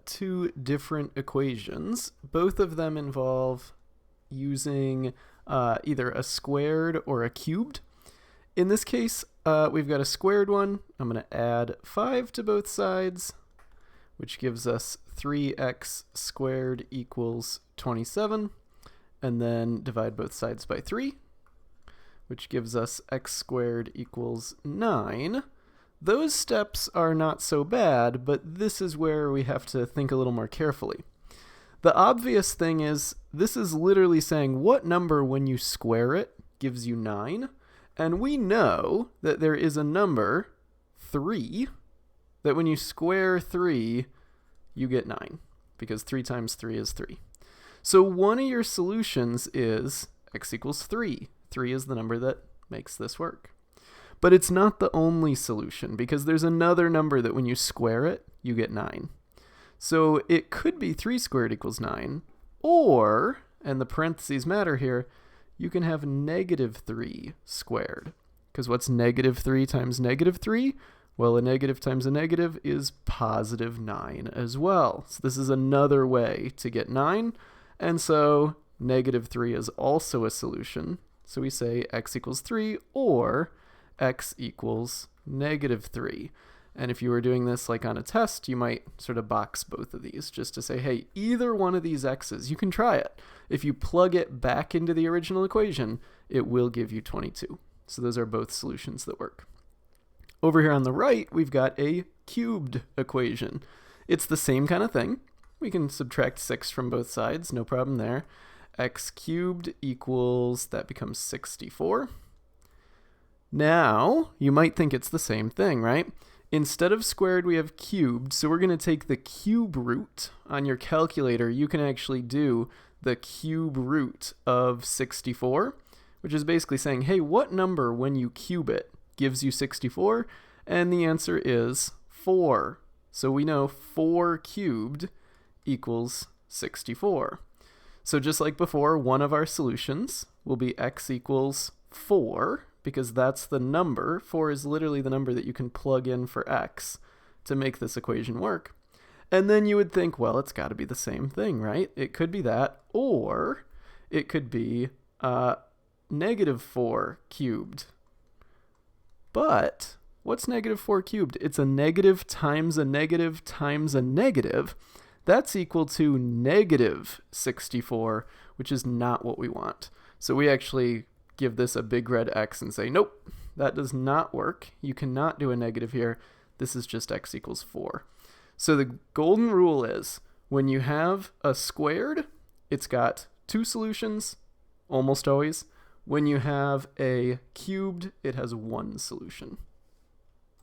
Two different equations. Both of them involve using either a squared or a cubed. In this case, we've got a squared one. I'm going to add 5 to both sides, which gives us 3x squared equals 27. And then divide both sides by 3, which gives us x squared equals 9. Those steps are not so bad, but this is where we have to think a little more carefully. The obvious thing is, this is literally saying what number when you square it gives you 9, and we know that there is a number, 3, that when you square 3, you get 9, because 3 times 3 is 3. So one of your solutions is x equals 3. 3 is the number that makes this work. But it's not the only solution, because there's another number that when you square it, you get 9. So it could be 3 squared equals 9, or, and the parentheses matter here, you can have negative 3 squared. Because what's negative 3 times negative 3? Well, a negative times a negative is positive 9 as well. So this is another way to get 9, and so negative 3 is also a solution. So we say x equals 3, or x equals negative 3. And if you were doing this like on a test, you might sort of box both of these just to say, hey, either one of these x's, you can try it. If you plug it back into the original equation, it will give you 22. So those are both solutions that work. Over here on the right, we've got a cubed equation. It's the same kind of thing. We can subtract 6 from both sides, no problem there. X cubed equals, that becomes 64. Now, you might think it's the same thing, right? Instead of squared, we have cubed, so we're going to take the cube root. On your calculator, you can actually do the cube root of 64, which is basically saying, hey, what number, when you cube it, gives you 64? And the answer is 4. So we know 4 cubed equals 64. So just like before, one of our solutions will be x equals 4, because that's the number. 4 is literally the number that you can plug in for x to make this equation work. And then you would think, well, it's got to be the same thing, right? It could be that, or it could be negative 4 cubed. But what's negative 4 cubed? It's a negative times a negative times a negative. That's equal to negative 64, which is not what we want. So we actually give this a big red X and say, nope, that does not work. You cannot do a negative here. This is just x equals 4. So the golden rule is, when you have a squared, it's got 2 solutions, almost always. When you have a cubed, it has 1 solution.